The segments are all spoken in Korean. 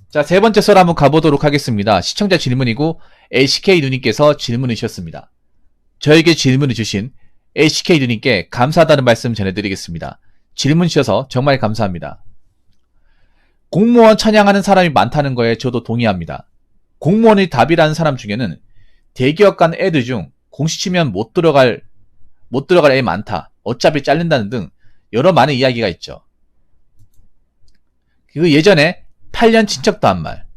자, 세 번째 썰 한번 가보도록 하겠습니다. 시청자 질문이고 LCK 누님께서 질문을 주셨습니다. 저에게 질문을 주신 LCK 누님께 감사하다는 말씀 전해드리겠습니다. 질문 주셔서 정말 감사합니다. 공무원 찬양하는 사람이 많다는 거에 저도 동의합니다. 공무원이 답이라는 사람 중에는 대기업 간 애들 중 공시 치면 못 들어갈 애 많다. 어차피 잘린다는 등 여러 많은 이야기가 있죠. 그 예전에 8년 친척도 한 말.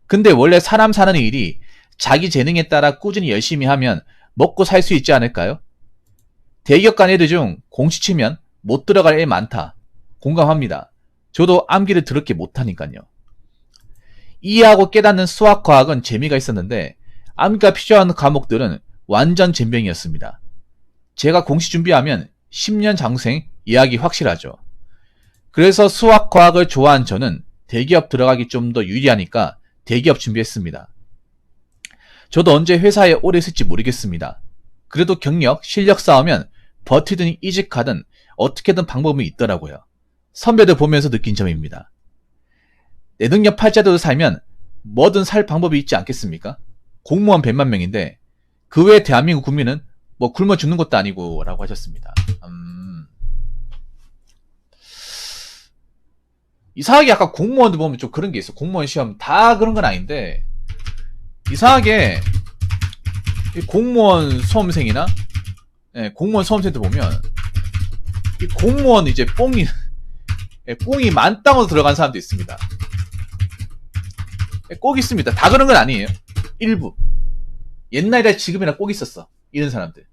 근데 원래 사람 사는 일이 자기 재능에 따라 꾸준히 열심히 하면 먹고 살 수 있지 않을까요? 대기업 간 애들 중 공시 치면 못 들어갈 애 많다. 공감합니다. 저도 암기를 더럽게 못하니까요. 이해하고 깨닫는 수학, 과학은 재미가 있었는데 암기가 필요한 과목들은 완전 젬병이었습니다. 제가 공시 준비하면 10년 장생 이해하기 확실하죠. 그래서 수학, 과학을 좋아한 저는 대기업 들어가기 좀 더 유리하니까 대기업 준비했습니다. 저도 언제 회사에 오래 있을지 모르겠습니다. 그래도 경력, 실력 쌓으면 버티든 이직하든 어떻게든 방법이 있더라고요. 선배들 보면서 느낀 점입니다. 내 능력 팔자대로 살면 뭐든 살 방법이 있지 않겠습니까? 공무원 100만 명인데 그 외에 대한민국 국민은 뭐 굶어 죽는 것도 아니고 라고 하셨습니다. 이상하게 약간 공무원들 보면 좀 그런 게 있어. 공무원 시험 다 그런 건 아닌데 이상하게 공무원 수험생이나 공무원 수험생들 보면 이 공무원 이제 뽕이 만땅으로 들어간 사람도 있습니다. 꼭 있습니다. 다 그런 건 아니에요. 일부. 옛날이나 지금이나 꼭 있었어. 이런 사람들.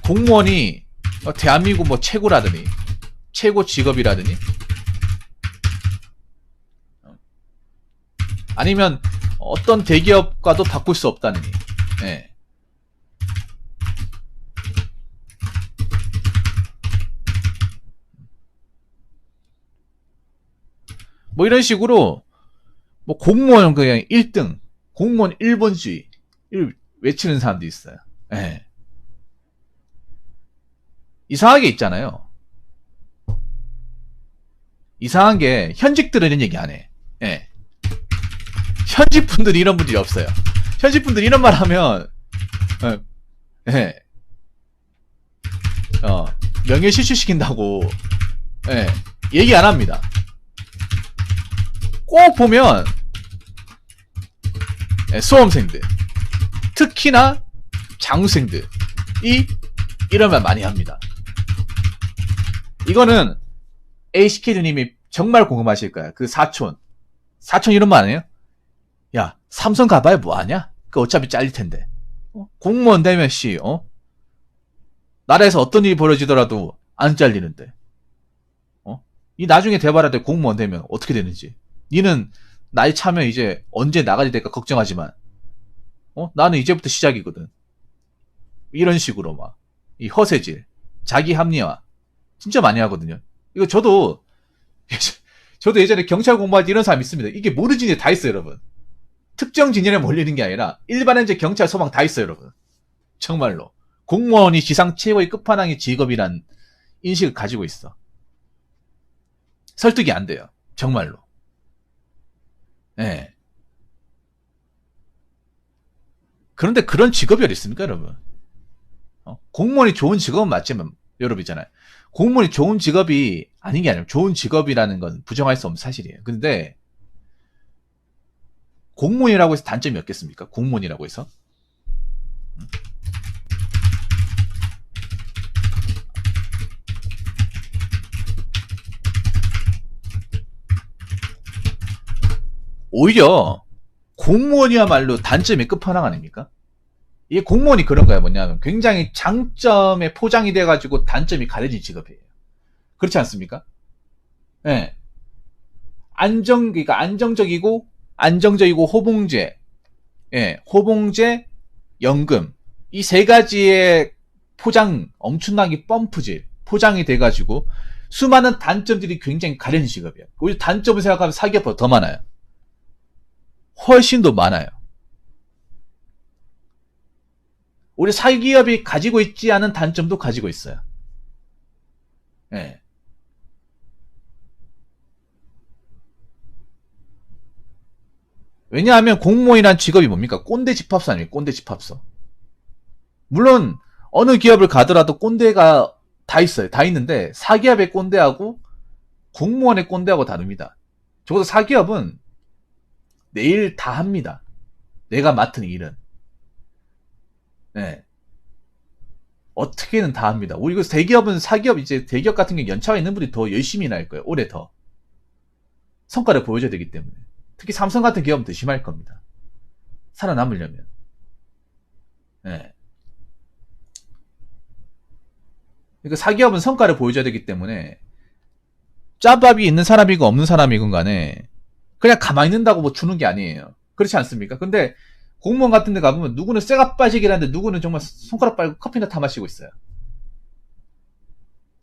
공무원이 대한민국 뭐 최고라더니 최고 직업이라더니 아니면 어떤 대기업과도 바꿀 수 없다느니. 예. 뭐 이런 식으로 뭐 공무원 그냥 1등, 공무원 1번주의 외치는 사람도 있어요. 예. 이상하게 있잖아요. 이상한 게 현직들은 이런 얘기 안 해. 예. 현직 분들이 이런 분들이 없어요. 현직 분들이 이런 말 하면 예. 명예 실추시킨다고 얘기 안 합니다. 꼭 보면 수험생들, 특히나 장수생들이 이런 말 많이 합니다. 이거는 ACK님이 정말 궁금하실 거야. 그 사촌 이런 말 안 해요? 야, 삼성 가봐야 뭐하냐? 그 어차피 잘릴 텐데. 공무원 되면 나라에서 어떤 일이 벌어지더라도 안 잘리는데. 이 나중에 대봐라 돼 공무원 되면 어떻게 되는지. 니는 나이 차면 이제 언제 나가야 될까 걱정하지만 나는 이제부터 시작이거든. 이런 식으로 막 이 허세질, 자기 합리화 진짜 많이 하거든요. 이거 저도 예전에 경찰 공부할 때 이런 사람 있습니다. 이게 모든 진에 다 있어요, 여러분. 특정 진영에 몰리는 게 아니라 일반인제 경찰 소방 다 있어요, 여러분. 정말로 공무원이 지상 최고의 끝판왕의 직업이란 인식을 가지고 있어. 설득이 안 돼요, 정말로. 예. 그런데 그런 직업이 어디 있습니까, 여러분? 공무원이 좋은 직업은 맞지만 여러분 있잖아요. 공무원이 좋은 직업이 아닌 게 아니라 좋은 직업이라는 건 부정할 수 없는 사실이에요. 근데 공무원이라고 해서 단점이 몇 개습니까? 공무원이라고 해서 오히려 공무원이야말로 단점이 끝판왕 아닙니까? 이게 공무원이 그런 거야. 뭐냐면 굉장히 장점에 포장이 돼가지고 단점이 가려진 직업이에요. 그렇지 않습니까? 예. 그러니까 안정적이고 호봉제, 호봉제, 연금 이 세 가지의 포장 엄청나게 펌프질 포장이 돼가지고 수많은 단점들이 굉장히 가려진 직업이에요. 오히려 단점을 생각하면 사기업보다 더 많아요. 훨씬 더 많아요. 우리 사기업이 가지고 있지 않은 단점도 가지고 있어요. 예. 왜냐하면 공무원이란 직업이 뭡니까? 꼰대 집합소 아닙니까? 꼰대 집합소. 물론 어느 기업을 가더라도 꼰대가 다 있어요. 다 있는데 사기업의 꼰대하고 공무원의 꼰대하고 다릅니다. 적어도 사기업은 내 일 다 합니다. 내가 맡은 일은. 네. 어떻게는 다 합니다. 오히려 대기업은 사기업 이제 대기업 같은 경우 연차가 있는 분이 더 열심히 일 거예요. 올해 더. 성과를 보여줘야 되기 때문에. 특히 삼성 같은 기업은 더 심할 겁니다. 살아남으려면. 네. 그러니까 사기업은 성과를 보여줘야 되기 때문에 짬밥이 있는 사람이건 없는 사람이건 간에 그냥 가만히 있는다고 뭐 주는 게 아니에요. 그렇지 않습니까? 근데 공무원 같은 데 가보면 누구는 쇠가 빠지긴 하는데 누구는 정말 손가락 빨고 커피나 타 마시고 있어요.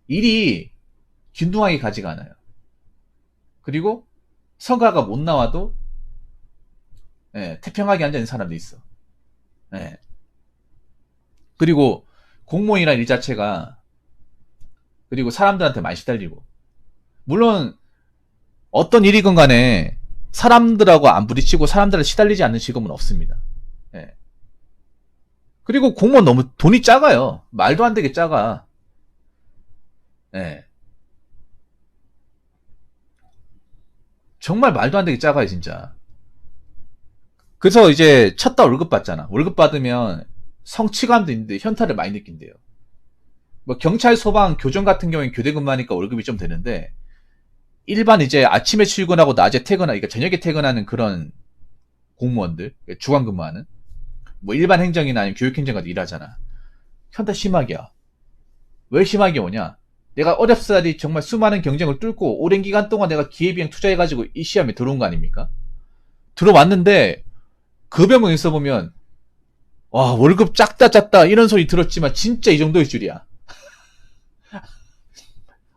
일이 균등하게 가지가 않아요. 그리고 성과가 못 나와도 태평하게 앉아있는 사람도 있어. 예. 그리고 공무원이라는 일 자체가 그리고 사람들한테 많이 시달리고 물론 어떤 일이건 간에 사람들하고 안 부딪히고 사람들을 시달리지 않는 직업은 없습니다. 예. 그리고 공무원 너무 돈이 작아요. 말도 안 되게 작아. 예. 정말 말도 안 되게 작아요, 진짜. 그래서 이제 첫 달 월급 받잖아. 월급 받으면 성취감도 있는데 현타를 많이 느낀대요. 뭐 경찰, 소방, 교정 같은 경우엔 교대 근무하니까 월급이 좀 되는데 일반 이제 아침에 출근하고 낮에 퇴근하, 그러니까 저녁에 퇴근하는 그런 공무원들, 주간 근무하는 뭐 일반 행정이나 아니면 교육행정 같은 일하잖아. 현타 심하게 와. 왜 심하게 오냐? 내가 어렵사리 정말 수많은 경쟁을 뚫고 오랜 기간 동안 내가 기회비용 투자해가지고 이 시험에 들어온 거 아닙니까? 들어왔는데 급여만 있어보면 와 월급 작다 이런 소리 들었지만 진짜 이 정도일 줄이야.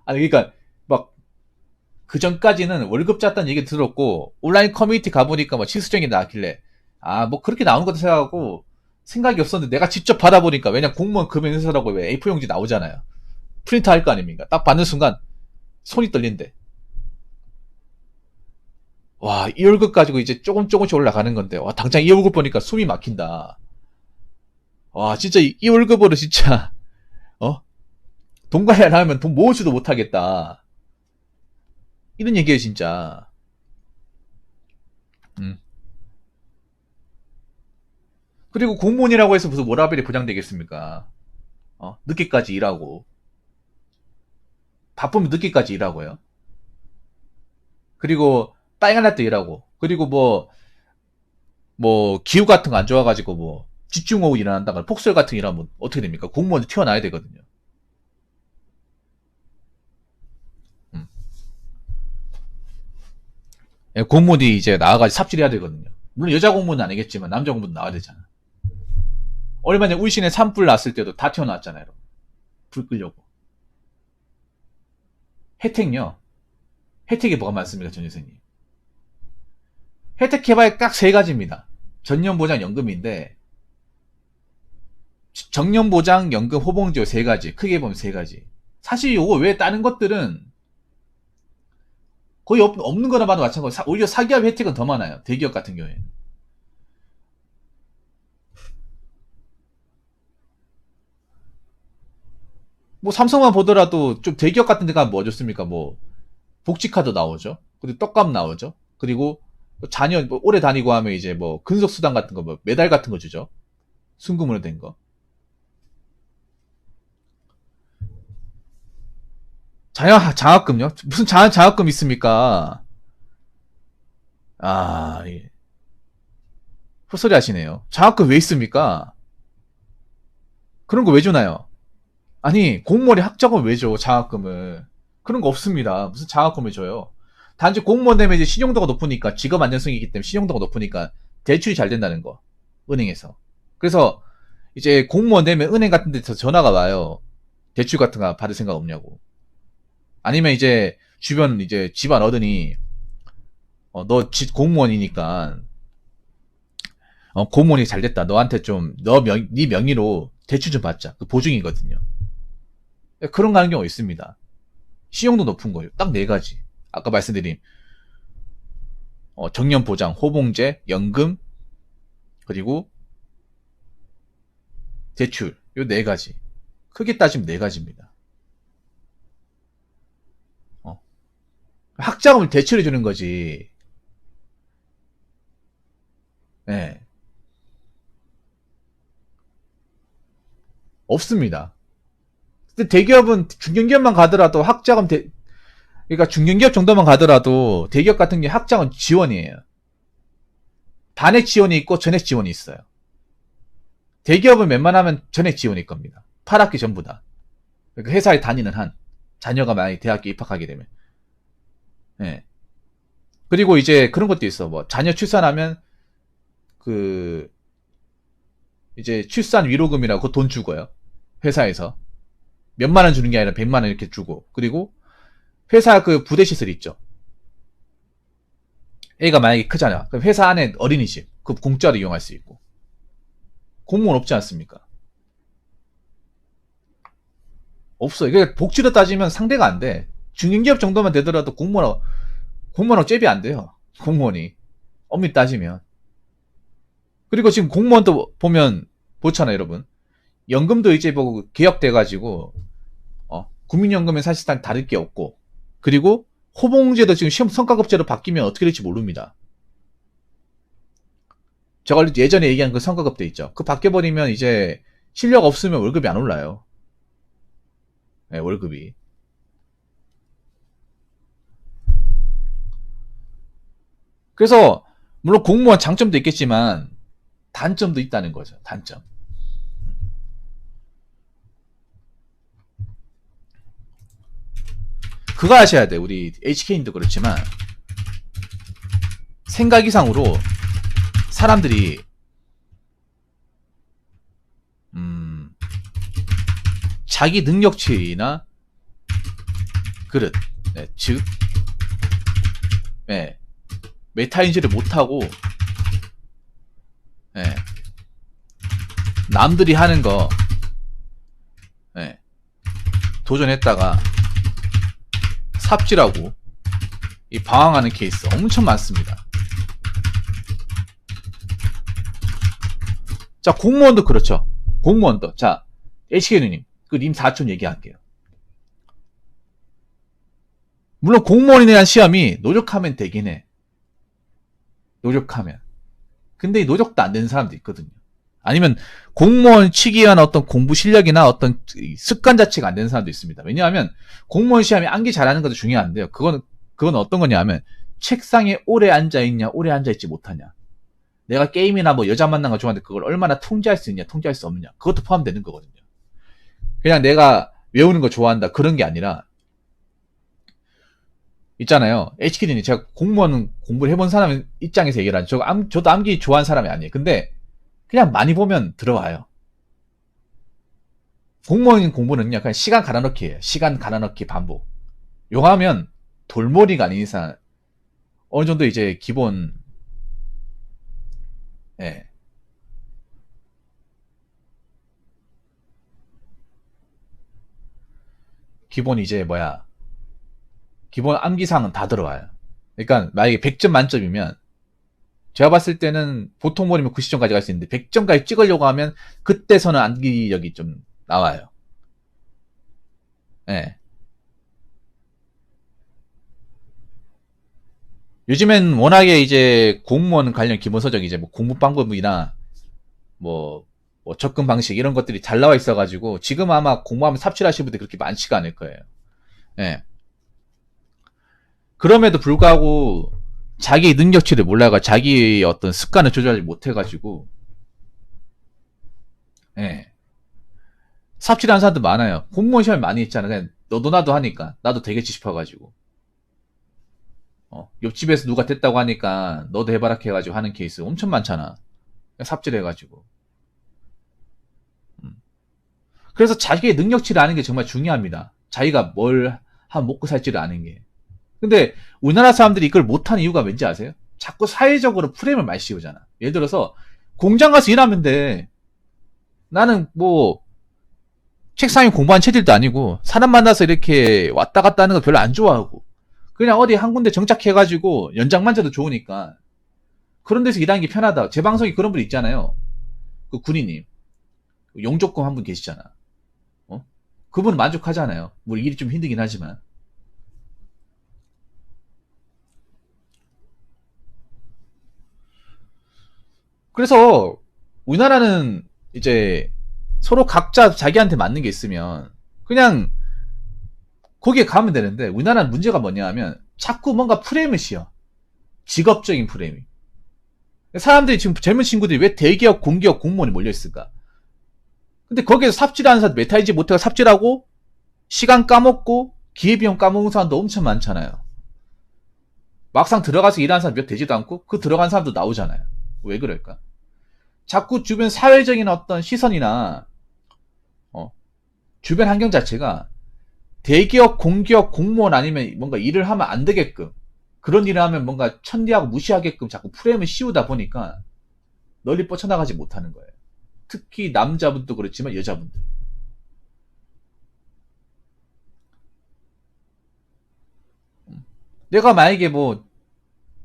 아니 그러니까 막 그 전까지는 월급 작다는 얘기 들었고 온라인 커뮤니티 가보니까 뭐 치수정이 나왔길래 아 뭐 그렇게 나오는 것도 생각하고 생각이 없었는데 내가 직접 받아보니까 왜냐 공무원 금융회사라고 왜 A4용지 나오잖아요. 프린트 할 거 아닙니까? 딱 받는 순간 손이 떨린대. 와, 이 월급 가지고 이제 조금씩 올라가는 건데, 와, 당장 이 월급 보니까 숨이 막힌다. 와, 진짜 이 월급으로 진짜, 어? 돈 관리 안 하면 돈 모으지도 못하겠다. 이런 얘기예요, 진짜. 음. 그리고 공무원이라고 해서 무슨 워라밸이 보장되겠습니까? 늦게까지 일하고. 바쁘면 늦게까지 일하고요. 그리고 빨간 날도 일하고. 그리고 뭐, 기후 같은 거 안 좋아가지고 뭐, 집중호우 일어난다거나 폭설 같은 거 일하면 어떻게 됩니까? 공무원이 튀어나와야 되거든요. 음. 예, 공무원이 이제 나와가지고 삽질해야 되거든요. 물론 여자 공무원은 아니겠지만 남자 공무원 나와야 되잖아. 얼마 전에 울신에 산불 났을 때도 다 튀어나왔잖아요. 불 끄려고. 혜택요. 혜택이 뭐가 많습니까, 전 선생님? 혜택 해봐야 딱 세 가지입니다. 전년보장 연금인데 정년보장 연금 호봉지호 세 가지. 크게 보면 세 가지. 사실 요거 외에 다른 것들은 거의 없는 거나 봐도 마찬가지고 오히려 사기업 혜택은 더 많아요. 대기업 같은 경우에는. 뭐 삼성만 보더라도 좀 대기업 같은 데가 뭐 좋습니까? 뭐 복지카드 나오죠. 그리고 떡값 나오죠. 그리고 뭐 자녀 뭐 오래 다니고 하면 이제 뭐 근속수당 같은 거 뭐 매달 같은 거 주죠. 순금으로 된 거. 장학금요? 무슨 장학금 있습니까? 아, 예. 헛소리 하시네요. 장학금 왜 있습니까? 그런 거 왜 주나요? 아니, 공무원이 학자금 왜 줘, 장학금을. 그런 거 없습니다. 무슨 장학금을 줘요. 단지 공무원 되면 이제 신용도가 높으니까, 직업 안정성이 있기 때문에 신용도가 높으니까 대출이 잘 된다는 거. 은행에서. 그래서 이제 공무원 되면 은행 같은 데서 전화가 와요. 대출 같은 거 받을 생각 없냐고. 아니면 이제 주변 이제 집안 어른이 너 공무원이니까 공무원이 잘 됐다. 너한테 좀 네 명의로 대출 좀 받자. 그 보증이거든요. 그런 거 하는 경우 있습니다. 신용도 높은 거예요. 딱 네 가지. 아까 말씀드린 정년보장, 호봉제, 연금, 그리고 대출. 요 네 가지. 크게 따지면 네 가지입니다. 학자금을 대출해 주는 거지. 네. 없습니다. 근데 대기업은 중견기업만 가더라도 그러니까 중견기업 정도만 가더라도 대기업 같은 게 학자금 지원이에요. 반액 지원이 있고 전액 지원이 있어요. 대기업은 웬만하면 전액 지원일 겁니다. 8학기 전부 다. 그러니까 회사에 다니는 한 자녀가 만약에 대학에 입학하게 되면. 네. 그리고 이제 그런 것도 있어. 뭐 자녀 출산하면 그 이제 출산 위로금이라고 돈 주고요. 회사에서 몇만 원 주는 게 아니라 100만 원 이렇게 주고. 그리고 회사 그 부대 시설 있죠. 애가 만약에 크잖아. 그럼 회사 안에 어린이집 그 공짜로 이용할 수 있고. 공무원 없지 않습니까? 없어요. 그러니까 복지로 따지면 상대가 안 돼. 중견기업 정도만 되더라도 공무원하고 잽이 안 돼요. 공무원이 엄밀히 따지면. 그리고 지금 공무원도 보면 보잖아요, 여러분. 연금도 이제 뭐 개혁돼가지고 국민연금은 사실상 다를 게 없고, 그리고 호봉제도 지금 시험 성과급제로 바뀌면 어떻게 될지 모릅니다. 제가 예전에 얘기한 그 성과급제 있죠. 그 바뀌어버리면 이제 실력 없으면 월급이 안 올라요. 네, 월급이. 그래서 물론 공무원 장점도 있겠지만 단점도 있다는 거죠. 단점. 그거 아셔야 돼. 우리 HK님도 그렇지만 생각 이상으로 사람들이 자기 능력치나 그릇, 네, 즉 네, 메타인지를 못하고 네, 남들이 하는 거 네, 도전했다가 삽질하고 이 방황하는 케이스 엄청 많습니다. 자, 공무원도 그렇죠. 공무원도. 자, HK누님, 그 님 사촌 얘기할게요. 물론 공무원에 대한 시험이 노력하면 되긴 해. 노력하면. 근데 이 노력도 안 되는 사람도 있거든요. 아니면 공무원 치기 위한 어떤 공부 실력이나 어떤 습관 자체가 안 되는 사람도 있습니다. 왜냐하면 공무원 시험에 암기 잘하는 것도 중요한데요. 그건 어떤 거냐면 책상에 오래 앉아있냐, 오래 앉아있지 못하냐. 내가 게임이나 뭐 여자 만난 거 좋아하는데 그걸 얼마나 통제할 수 있냐, 통제할 수 없느냐. 그것도 포함되는 거거든요. 그냥 내가 외우는 거 좋아한다. 그런 게 아니라 있잖아요. HKD님, 제가 공무원 공부를 해본 사람 입장에서 얘기를 하죠. 저도 암기 좋아하는 사람이 아니에요. 근데 그냥 많이 보면 들어와요. 공무원 공부는요, 그냥 시간 갈아넣기예요. 시간 갈아넣기 반복. 요거 하면 돌머리가 아닌 이상 어느 정도 이제 기본, 예. 기본 이제 기본 암기상은 다 들어와요. 그러니까 만약에 100점 만점이면 제가 봤을 때는 보통 머리면 90점까지 갈 수 있는데 100점까지 찍으려고 하면 그때서는 암기력이 좀 나와요. 예. 요즘엔 워낙에 이제 공무원 관련 기본서적 이제 뭐 공부 방법이나 뭐 접근 방식 이런 것들이 잘 나와 있어가지고 지금 아마 공부하면 삽질하시는 분들이 그렇게 많지가 않을 거예요. 예. 그럼에도 불구하고 자기 능력치를 몰라가 자기 어떤 습관을 조절하지 못해가지고 예. 삽질하는 사람도 많아요. 공무원 시험이 많이 있잖아. 그냥 너도 나도 하니까 나도 되겠지 싶어가지고 옆집에서 누가 됐다고 하니까 너도 해봐라 해가지고 하는 케이스 엄청 많잖아. 삽질해가지고. 그래서 자기의 능력치를 아는 게 정말 중요합니다. 자기가 뭘 하면 먹고 살지를 아는 게. 근데 우리나라 사람들이 이걸 못하는 이유가 왠지 아세요? 자꾸 사회적으로 프레임을 많이 씌우잖아. 예를 들어서 공장 가서 일하면 돼. 나는 뭐 책상에 공부한 체질도 아니고 사람 만나서 이렇게 왔다 갔다 하는 거 별로 안 좋아하고 그냥 어디 한 군데 정착해가지고 연장만 줘도 좋으니까 그런 데서 일하는 게 편하다. 제 방송에 그런 분 있잖아요. 그 군인님. 용접工한 분 계시잖아. 어? 그분 만족하잖아요. 뭐 일이 좀 힘들긴 하지만. 그래서 우리나라는 이제 서로 각자 자기한테 맞는 게 있으면 그냥 거기에 가면 되는데 우리나라는 문제가 뭐냐 하면 자꾸 뭔가 프레임을 씌워. 직업적인 프레임이. 사람들이 지금 젊은 친구들이 왜 대기업, 공기업, 공무원이 몰려있을까? 근데 거기에서 삽질하는 사람, 메타이지 못해서 삽질하고 시간 까먹고 기회비용 까먹은 사람도 엄청 많잖아요. 막상 들어가서 일하는 사람 몇 되지도 않고 그 들어간 사람도 나오잖아요. 왜 그럴까? 자꾸 주변 사회적인 어떤 시선이나 주변 환경 자체가 대기업, 공기업, 공무원 아니면 뭔가 일을 하면 안 되게끔 그런 일을 하면 뭔가 천대하고 무시하게끔 자꾸 프레임을 씌우다 보니까 널리 뻗쳐나가지 못하는 거예요. 특히 남자분도 그렇지만 여자분들. 내가 만약에 뭐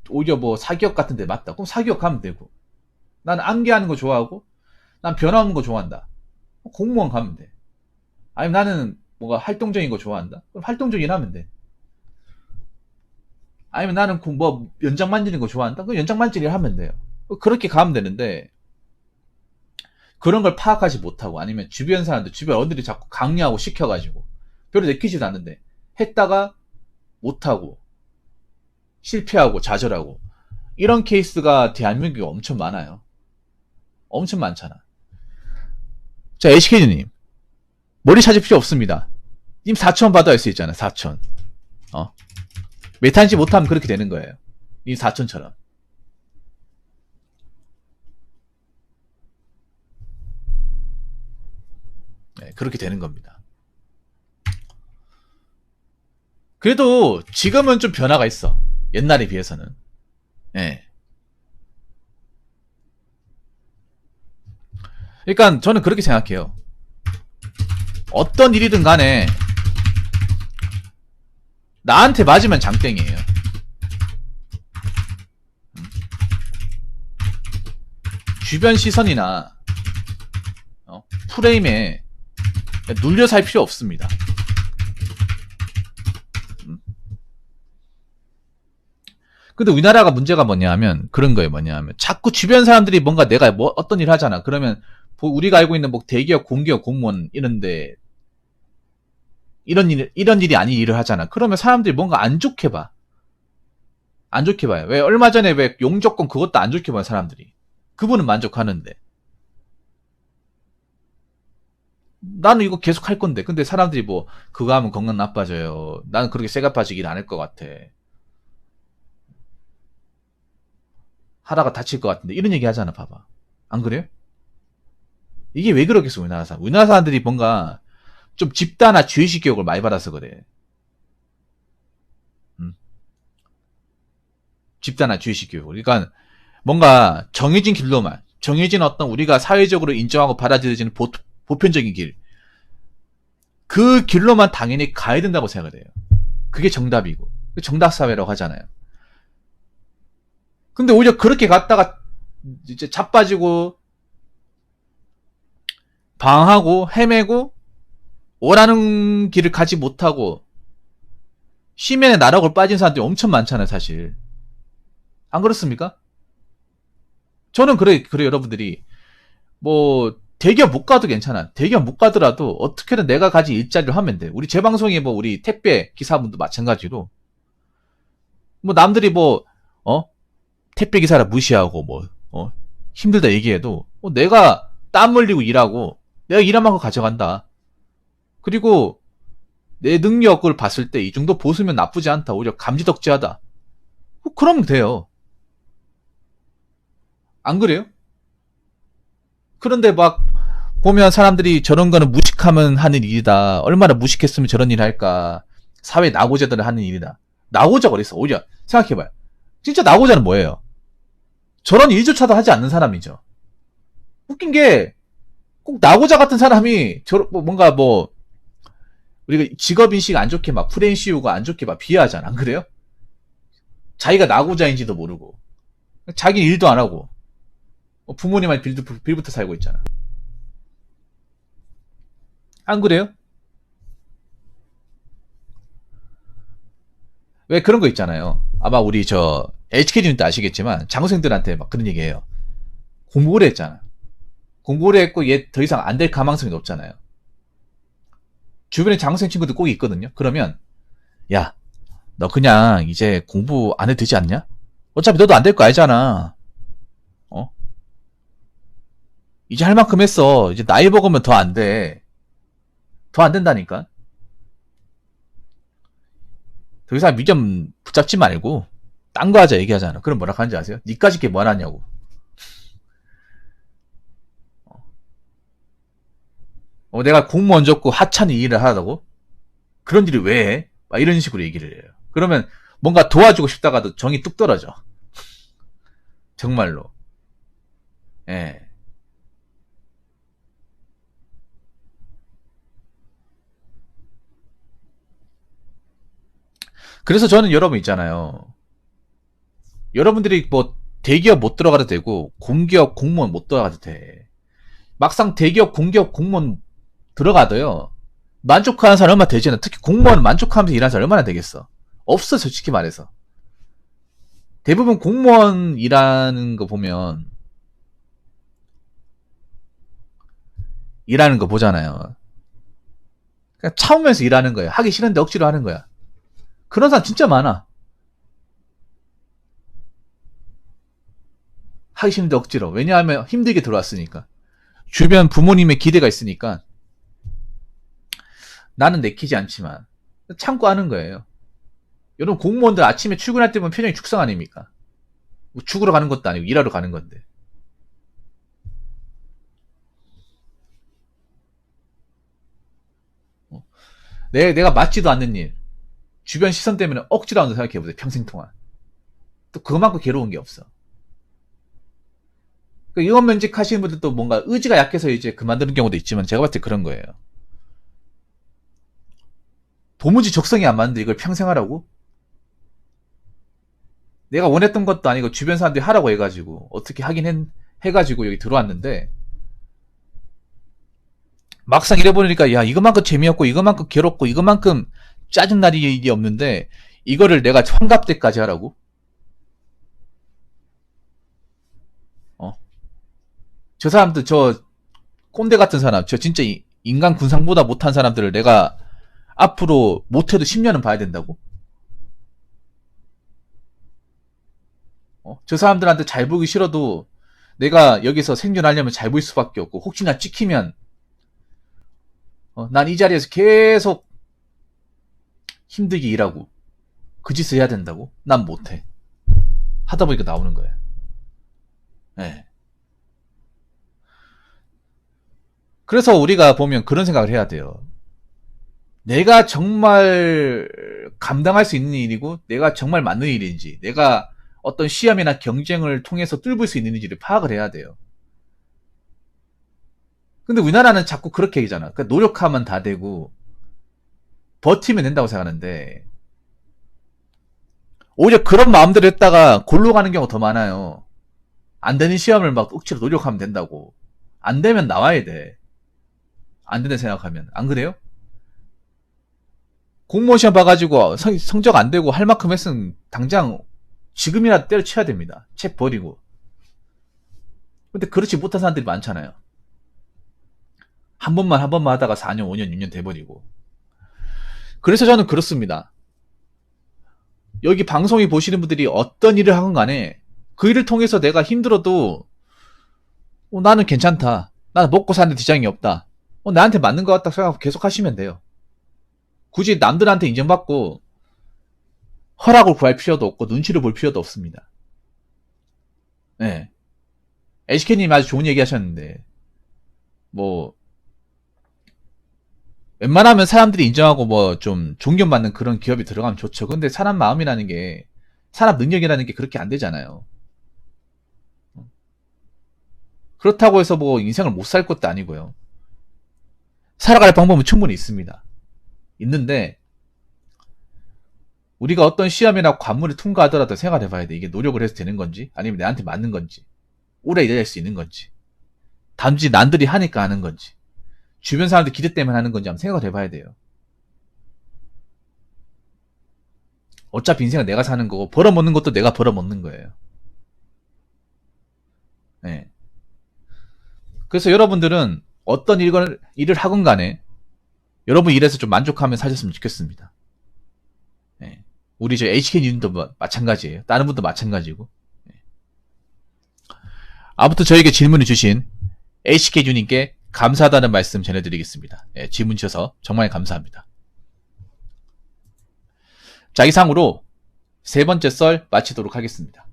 오히려 뭐 사기업 같은 데 맞다. 그럼 사기업 가면 되고. 나는 암기하는 거 좋아하고 난 변화 없는 거 좋아한다. 공무원 가면 돼. 아니면 나는 뭔가 활동적인 거 좋아한다. 그럼 활동적인 일 하면 돼. 아니면 나는 뭐 연장 만지는 거 좋아한다. 그럼 연장 만지는 일 하면 돼요. 그렇게 가면 되는데 그런 걸 파악하지 못하고 아니면 주변 사람들, 주변 어른들이 자꾸 강요하고 시켜가지고 별로 내키지도 않는데 했다가 못하고 실패하고 좌절하고 이런 케이스가 대한민국에 엄청 많아요. 엄청 많잖아. 자, HK님 머리 찾을 필요 없습니다. 님 4천 받아 할 수 있잖아. 4천. 메타인지 못하면 그렇게 되는 거예요. 님 4천처럼. 네, 그렇게 되는 겁니다. 그래도 지금은 좀 변화가 있어. 옛날에 비해서는. 네. 그러니까 저는 그렇게 생각해요. 어떤 일이든 간에 나한테 맞으면 장땡이에요. 주변 시선이나 프레임에 눌려 살 필요 없습니다. 근데 우리나라가 문제가 뭐냐 하면 그런 거예요. 뭐냐 하면 자꾸 주변 사람들이 뭔가 내가 뭐 어떤 일 하잖아. 그러면 우리가 알고 있는 뭐 대기업, 공기업, 공무원 이런데 이런 일이 아닌 일을 하잖아. 그러면 사람들이 뭔가 안 좋게 봐. 안 좋게 봐요. 왜 얼마 전에 왜 용접권 그것도 안 좋게 봐요. 사람들이. 그분은 만족하는데. 나는 이거 계속 할 건데. 근데 사람들이 뭐 그거 하면 건강 나빠져요. 나는 그렇게 쇠가 빠지긴 안 할 것 같아. 하다가 다칠 것 같은데 이런 얘기 하잖아. 봐봐. 안 그래요? 이게 왜 그러겠어. 우리나라 사람. 우리나라 사람들이 뭔가 좀 집단화 주의식 교육을 많이 받아서 그래. 집단화 주의식 교육. 그러니까 뭔가 정해진 길로만, 정해진 어떤 우리가 사회적으로 인정하고 받아들여지는 보편적인 길, 그 길로만 당연히 가야 된다고 생각을 해요. 그게 정답이고 정답사회라고 하잖아요. 근데 오히려 그렇게 갔다가 이제 자빠지고 방황하고 헤매고 원하는 길을 가지 못하고 심연의 나락으로 빠진 사람들이 엄청 많잖아요. 사실 안 그렇습니까? 저는 그래 여러분들이 뭐 대기업 못 가도 괜찮아. 대기업 못 가더라도 어떻게든 내가 가진 일자리를 하면 돼. 우리 제 방송에 뭐 우리 택배 기사분도 마찬가지로 뭐 남들이 뭐 택배 기사라 무시하고 뭐 힘들다 얘기해도 내가 땀 흘리고 일하고 내가 일한 만큼 가져간다. 그리고 내 능력을 봤을 때 이 정도 보수면 나쁘지 않다. 오히려 감지덕지하다. 그러면 돼요. 안 그래요? 그런데 막 보면 사람들이 저런 거는 무식하면 하는 일이다. 얼마나 무식했으면 저런 일을 할까. 사회 낙오자들은 하는 일이다. 낙오자가 어딨어. 오히려 생각해봐요. 진짜 낙오자는 뭐예요? 저런 일조차도 하지 않는 사람이죠. 웃긴 게 꼭 낙오자 같은 사람이 뭔가 뭐 우리가 직업인식 안 좋게 막 프레임 씌우고 안 좋게 막 비하하잖아. 안 그래요? 자기가 나고자인지도 모르고 자기 일도 안 하고 부모님한테 빌부터 살고 있잖아. 안 그래요? 왜 그런 거 있잖아요. 아마 우리 저 HK님도 아시겠지만 장학생들한테 막 그런 얘기해요. 공부를 했잖아. 공부를 했고 얘 더 이상 안 될 가망성이 높잖아요. 주변에 장학생 친구들 꼭 있거든요. 그러면 야, 너 그냥 이제 공부 안 해도 되지 않냐? 어차피 너도 안 될 거 알잖아. 어? 이제 할 만큼 했어. 이제 나이 먹으면 더 안 돼. 더 안 된다니까. 더 이상 미련 붙잡지 말고 딴 거 하자 얘기하잖아. 그럼 뭐라 하는지 아세요? 니까짓 게 뭐 하냐고. 내가 공무원 줬고 하찮은 일을 하다고? 그런 일을 왜 해? 막 이런 식으로 얘기를 해요. 그러면 뭔가 도와주고 싶다가도 정이 뚝 떨어져. 정말로. 예. 그래서 저는 여러분 있잖아요. 여러분들이 뭐 대기업 못 들어가도 되고 공기업 공무원 못 들어가도 돼. 막상 대기업 공기업 공무원 들어가도요. 만족하는 사람 얼마나 되지는. 특히 공무원 만족하면서 일하는 사람 얼마나 되겠어. 없어 솔직히 말해서. 대부분 공무원 일하는 거 보면 일하는 거 보잖아요. 그냥 참으면서 일하는 거예요. 하기 싫은데 억지로 하는 거야. 그런 사람 진짜 많아. 하기 싫은데 억지로. 왜냐하면 힘들게 들어왔으니까. 주변 부모님의 기대가 있으니까. 나는 내키지 않지만 참고 하는 거예요. 여러분 공무원들 아침에 출근할 때 보면 표정이 축성 아닙니까? 뭐 죽으러 가는 것도 아니고 일하러 가는 건데. 내가 맞지도 않는 일. 주변 시선 때문에 억지로 한다 생각해보세요. 평생 동안. 또 그만큼 괴로운 게 없어. 그 의원면직 하시는 분들도 뭔가 의지가 약해서 이제 그만두는 경우도 있지만 제가 봤을 때 그런 거예요. 도무지 적성이 안 맞는데 이걸 평생 하라고? 내가 원했던 것도 아니고 주변 사람들이 하라고 해가지고 어떻게 하긴 해가지고 여기 들어왔는데 막상 이래보니까 야 이것만큼 재미없고 이것만큼 괴롭고 이것만큼 짜증날 일이 없는데 이거를 내가 환갑 때까지 하라고? 저 사람들 저 꼰대 같은 사람 저 진짜 인간 군상보다 못한 사람들을 내가 앞으로 못해도 10년은 봐야 된다고? 저 사람들한테 잘 보기 싫어도 내가 여기서 생존하려면 잘 보일 수밖에 없고 혹시나 찍히면 난 이 자리에서 계속 힘들게 일하고 그 짓을 해야 된다고? 난 못해. 하다 보니까 나오는 거야. 네. 그래서 우리가 보면 그런 생각을 해야 돼요. 내가 정말 감당할 수 있는 일이고 내가 정말 맞는 일인지 내가 어떤 시험이나 경쟁을 통해서 뚫을 수 있는지를 파악을 해야 돼요. 근데 우리나라는 자꾸 그렇게 얘기잖아. 그러니까 노력하면 다 되고 버티면 된다고 생각하는데 오히려 그런 마음대로 했다가 골로 가는 경우가 더 많아요. 안 되는 시험을 막 억지로 노력하면 된다고. 안 되면 나와야 돼. 안 된다 생각하면. 안 그래요? 공무원 시험 봐가지고 성적 안 되고 할 만큼 했으면 당장 지금이라도 때려쳐야 됩니다. 책 버리고. 근데 그렇지 못한 사람들이 많잖아요. 한 번만 하다가 4년, 5년, 6년 돼버리고. 그래서 저는 그렇습니다. 여기 방송이 보시는 분들이 어떤 일을 하건 간에 그 일을 통해서 내가 힘들어도 나는 괜찮다. 나는 먹고 사는데 지장이 없다. 나한테 맞는 것 같다 생각하고 계속 하시면 돼요. 굳이 남들한테 인정받고 허락을 구할 필요도 없고 눈치를 볼 필요도 없습니다. 네. HK님 아주 좋은 얘기 하셨는데 뭐 웬만하면 사람들이 인정하고 뭐 좀 존경받는 그런 기업이 들어가면 좋죠. 근데 사람 마음이라는 게 사람 능력이라는 게 그렇게 안 되잖아요. 그렇다고 해서 뭐 인생을 못 살 것도 아니고요. 살아갈 방법은 충분히 있습니다. 있는데 우리가 어떤 시험이나 관문을 통과하더라도 생각해 봐야 돼. 이게 노력을 해서 되는 건지, 아니면 내한테 맞는 건지, 오래 일할 수 있는 건지, 단지 남들이 하니까 하는 건지, 주변 사람들 기대 때문에 하는 건지 한번 생각을 해봐야 돼요. 어차피 인생은 내가 사는 거고, 벌어먹는 것도 내가 벌어먹는 거예요. 네. 그래서 여러분들은 어떤 일을 하건 간에 여러분 일에서 좀 만족하면 사셨으면 좋겠습니다. 네. 우리 저 HK님도 마찬가지예요. 다른 분도 마찬가지고. 네. 아무튼 저에게 질문을 주신 HK님께 감사하다는 말씀 전해드리겠습니다. 네, 질문 주셔서 정말 감사합니다. 자, 이상으로 세 번째 썰 마치도록 하겠습니다.